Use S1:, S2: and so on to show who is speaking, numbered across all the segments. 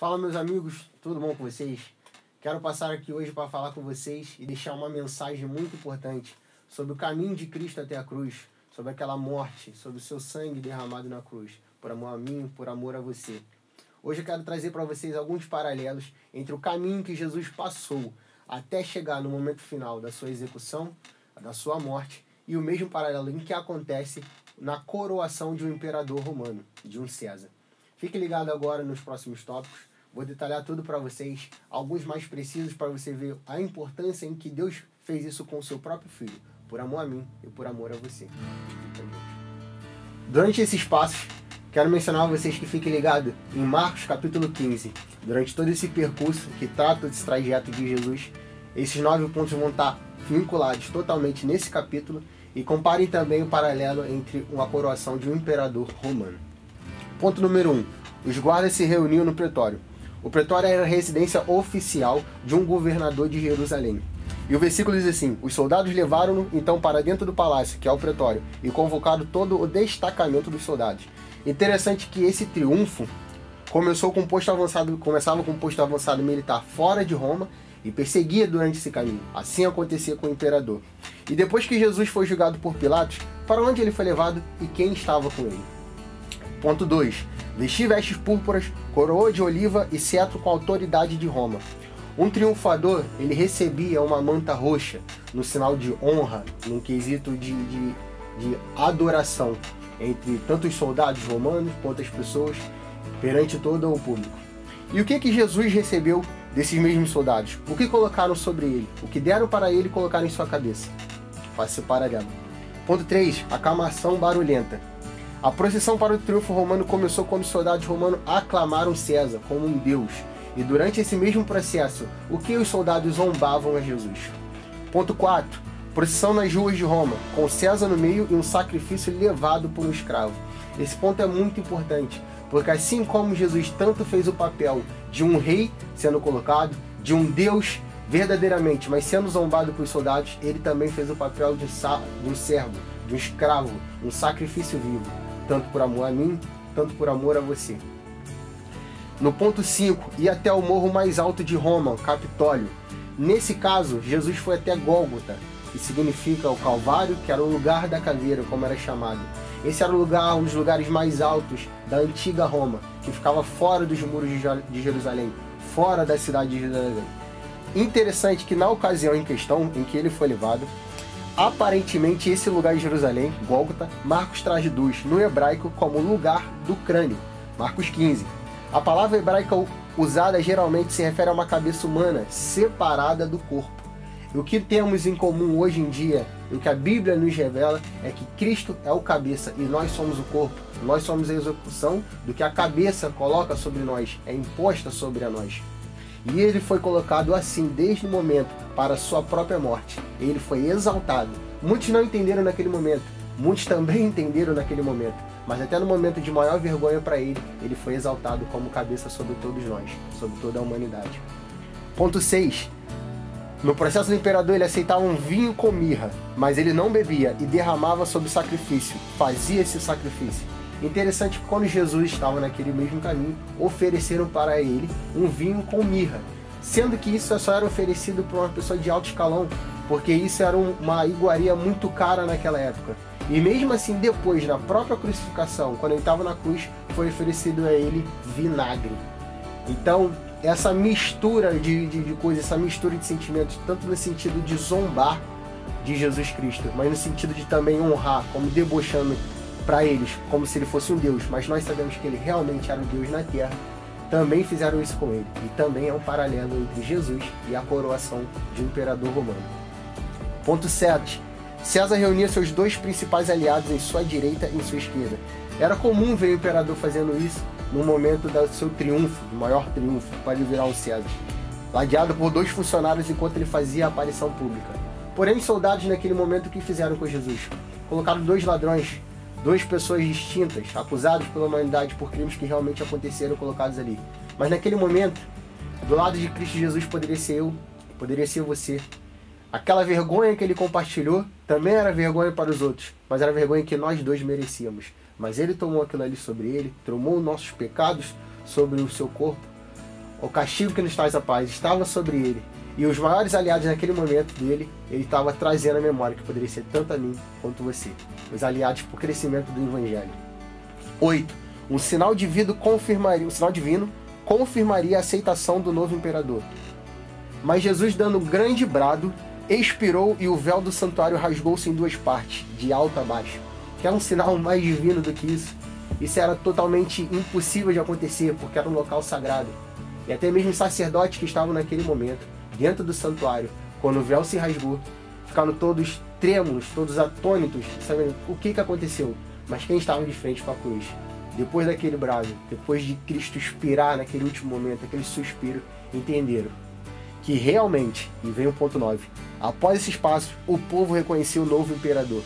S1: Fala, meus amigos, tudo bom com vocês? Quero passar aqui hoje para falar com vocês e deixar uma mensagem muito importante sobre o caminho de Cristo até a cruz, sobre aquela morte, sobre o seu sangue derramado na cruz, por amor a mim, por amor a você. Hoje eu quero trazer para vocês alguns paralelos entre o caminho que Jesus passou até chegar no momento final da sua execução, da sua morte, e o mesmo paralelo em que acontece na coroação de um imperador romano, de um César. Fique ligado agora nos próximos tópicos. Vou detalhar tudo para vocês, alguns mais precisos para você ver a importância em que Deus fez isso com o seu próprio Filho, por amor a mim e por amor a você. Durante esses passos, quero mencionar a vocês que fiquem ligados em Marcos capítulo 15. Durante todo esse percurso que trata desse trajeto de Jesus, esses 9 pontos vão estar vinculados totalmente nesse capítulo e comparem também o paralelo entre uma coroação de um imperador romano. Ponto número 1. Os guardas se reuniam no pretório. O pretório era a residência oficial de um governador de Jerusalém. E o versículo diz assim: os soldados levaram-no então para dentro do palácio, que é o pretório, e convocaram todo o destacamento dos soldados. Interessante que esse triunfo começava com um posto avançado militar fora de Roma e perseguia durante esse caminho. Assim acontecia com o imperador. E depois que Jesus foi julgado por Pilatos, para onde ele foi levado e quem estava com ele? Ponto 2. Vestir vestes púrpuras, coroa de oliva e cetro com autoridade de Roma. Um triunfador, ele recebia uma manta roxa, no sinal de honra, num quesito de adoração, entre tanto os soldados romanos quanto as pessoas, perante todo o público. E o que Jesus recebeu desses mesmos soldados? O que colocaram sobre ele? O que deram para ele colocar em sua cabeça? Faça esse paralelo. Ponto 3. Aclamação barulhenta. A procissão para o triunfo romano começou quando os soldados romanos aclamaram César como um deus. E durante esse mesmo processo, o que os soldados zombavam a Jesus? Ponto 4. Procissão nas ruas de Roma, com César no meio e um sacrifício levado por um escravo. Esse ponto é muito importante, porque assim como Jesus tanto fez o papel de um rei sendo colocado, de um deus verdadeiramente, mas sendo zombado por soldados, ele também fez o papel de um servo, de um escravo, um sacrifício vivo, tanto por amor a mim, tanto por amor a você. No ponto 5, ir até o morro mais alto de Roma, o Capitólio. Nesse caso, Jesus foi até Gólgota, que significa o Calvário, que era o lugar da caveira, como era chamado. Esse era um dos lugares mais altos da antiga Roma, que ficava fora dos muros de Jerusalém, fora da cidade de Jerusalém. Interessante que na ocasião em questão, em que ele foi levado, aparentemente esse lugar de Jerusalém, Gólgota, Marcos traduz no hebraico como lugar do crânio, Marcos 15. A palavra hebraica usada geralmente se refere a uma cabeça humana separada do corpo. E o que temos em comum hoje em dia, e o que a Bíblia nos revela, é que Cristo é o cabeça e nós somos o corpo. Nós somos a execução do que a cabeça coloca sobre nós, é imposta sobre a nós. E ele foi colocado assim desde o momento para a sua própria morte. Ele foi exaltado. Muitos não entenderam naquele momento, muitos também entenderam naquele momento, mas até no momento de maior vergonha para ele, ele foi exaltado como cabeça sobre todos nós, sobre toda a humanidade. Ponto 6. No processo do imperador, ele aceitava um vinho com mirra, mas ele não bebia e derramava sobre o sacrifício, fazia esse sacrifício. Interessante que quando Jesus estava naquele mesmo caminho, ofereceram para ele um vinho com mirra, sendo que isso só era oferecido para uma pessoa de alto escalão, porque isso era uma iguaria muito cara naquela época. E mesmo assim, depois, na própria crucificação, quando ele estava na cruz, foi oferecido a ele vinagre. Então, essa mistura de coisas, essa mistura de sentimentos, tanto no sentido de zombar de Jesus Cristo, mas no sentido de também honrar, como debochando para eles, como se ele fosse um Deus, mas nós sabemos que ele realmente era um Deus na terra, também fizeram isso com ele. E também é um paralelo entre Jesus e a coroação de um imperador romano. Ponto 7. César reunia seus 2 principais aliados em sua direita e em sua esquerda. Era comum ver o imperador fazendo isso no momento do seu triunfo, do maior triunfo, para ele virar um César, ladeado por 2 funcionários enquanto ele fazia a aparição pública. Porém, os soldados naquele momento o que fizeram com Jesus? Colocaram 2 ladrões, 2 pessoas distintas, acusados pela humanidade por crimes que realmente aconteceram, colocados ali. Mas naquele momento, do lado de Cristo Jesus poderia ser eu, poderia ser você. Aquela vergonha que ele compartilhou também era vergonha para os outros, mas era vergonha que nós 2 merecíamos. Mas ele tomou aquilo ali sobre ele, tomou nossos pecados sobre o seu corpo, o castigo que nos traz a paz estava sobre ele, e os maiores aliados naquele momento dele, ele estava trazendo a memória, que poderia ser tanto a mim quanto você. Os aliados para o crescimento do Evangelho. 8. Um sinal divino confirmaria a aceitação do novo imperador. Mas Jesus, dando um grande brado, expirou e o véu do santuário rasgou-se em duas partes, de alto a baixo. Quer um sinal mais divino do que isso? Isso era totalmente impossível de acontecer, porque era um local sagrado. E até mesmo os sacerdotes que estavam naquele momento, dentro do santuário, quando o véu se rasgou, ficaram todos trêmulos, todos atônitos, sabendo o que aconteceu. Mas quem estava de frente com a cruz? Depois daquele brado, depois de Cristo expirar naquele último momento, aquele suspiro, entenderam que realmente, e vem o ponto 9, após esses passos, o povo reconheceu o novo imperador.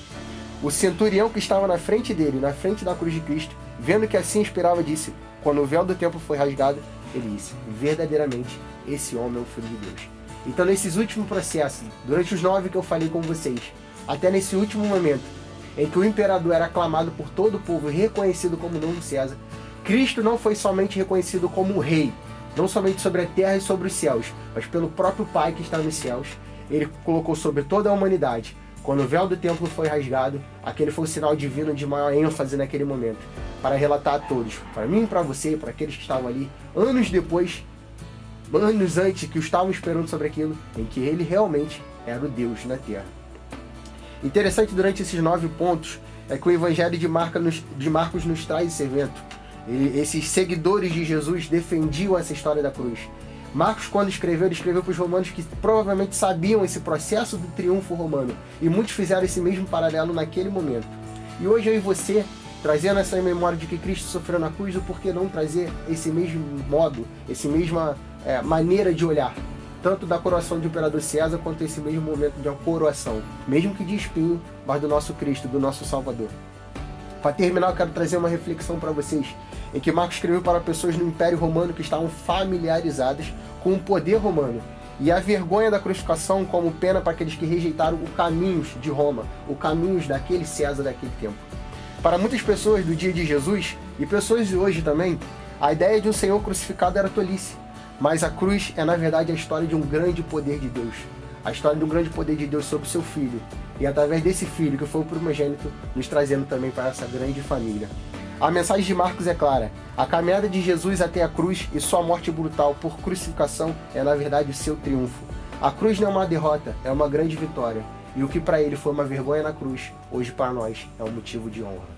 S1: O centurião que estava na frente dele, na frente da cruz de Cristo, vendo que assim esperava, disse, quando o véu do templo foi rasgado, ele disse, verdadeiramente, esse homem é o Filho de Deus. Então, nesses últimos processos, durante os 9 que eu falei com vocês, até nesse último momento, em que o imperador era aclamado por todo o povo e reconhecido como novo César, Cristo não foi somente reconhecido como rei, não somente sobre a terra e sobre os céus, mas pelo próprio Pai que está nos céus. Ele colocou sobre toda a humanidade. Quando o véu do templo foi rasgado, aquele foi o sinal divino de maior ênfase naquele momento, para relatar a todos, para mim e para você, para aqueles que estavam ali, anos depois, anos antes, que estavam esperando sobre aquilo, em que ele realmente era o Deus na terra. Interessante durante esses 9 pontos é que o Evangelho de Marcos nos traz esse evento. Esses seguidores de Jesus defendiam essa história da cruz. Marcos, quando escreveu, ele escreveu para os romanos que provavelmente sabiam esse processo do triunfo romano. E muitos fizeram esse mesmo paralelo naquele momento. E hoje eu e você, trazendo essa memória de que Cristo sofreu na cruz, o porquê não trazer esse mesmo modo, essa mesma maneira de olhar, tanto da coroação do imperador César, quanto esse mesmo momento de uma coroação, mesmo que de espinho, mas do nosso Cristo, do nosso Salvador. Para terminar, eu quero trazer uma reflexão para vocês, em que Marcos escreveu para pessoas no Império Romano que estavam familiarizadas com o poder romano, e a vergonha da crucificação como pena para aqueles que rejeitaram os caminhos de Roma, os caminhos daquele César daquele tempo. Para muitas pessoas do dia de Jesus, e pessoas de hoje também, a ideia de um Senhor crucificado era tolice, mas a cruz é na verdade a história de um grande poder de Deus, a história de um grande poder de Deus sobre o seu Filho, e através desse Filho, que foi o primogênito, nos trazendo também para essa grande família. A mensagem de Marcos é clara: a caminhada de Jesus até a cruz e sua morte brutal por crucificação é na verdade o seu triunfo. A cruz não é uma derrota, é uma grande vitória, e o que para ele foi uma vergonha na cruz, hoje para nós é um motivo de honra.